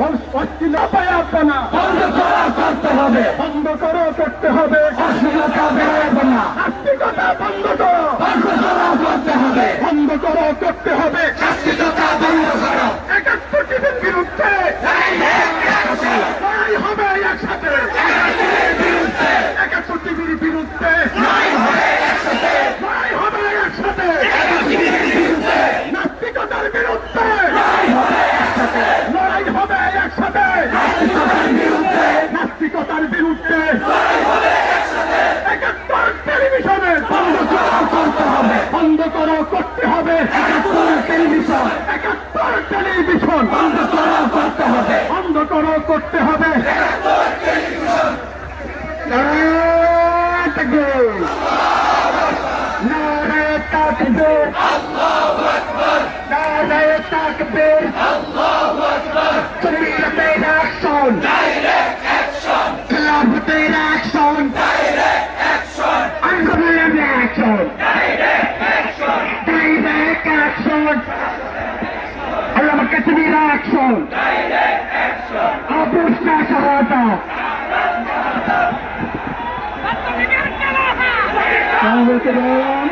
অশ্লীলতা আপনা বন্ধ করা করতে হবে, বন্ধ করো, করতে হবে। অশ্লীলতা বেরোবে না, নাস্তিকতা বন্ধ করো, বন্ধ করা করতে হবে, বন্ধ করো, করতে হবে। নাস্তিকতা বন্ধ করো। 71 টিভির বিরুদ্ধে লড়াই হবে একসাথে, 71 টিভির বিরুদ্ধে লড়াই হবে একসাথে, নাস্তিকতার বিরুদ্ধে লড়াই হবে একসাথে, নাস্তিকতার বিরুদ্ধে 71 টেলিভিশনের বন্ধ করা করতে হবে, বন্ধ করো, করতে হবে। টেলিভিশন 71 টেলিভিশন বন্ধ করা করতে হবে, বন্ধ করো, করতে হবে। নারায়ে তাকবীর, নারায়ে তাকবীর, নারায়ে তাকবীর, শরীয়তের অ্যাকশন, খেলাফতের অ্যাকশন, আন্দোলনের অ্যাকশন, ডাইরেক্ট অ্যাকশন, আল্লামা কাশ্মীর অ্যাকশন, আপুস না সহায়তা। বলতে বললাম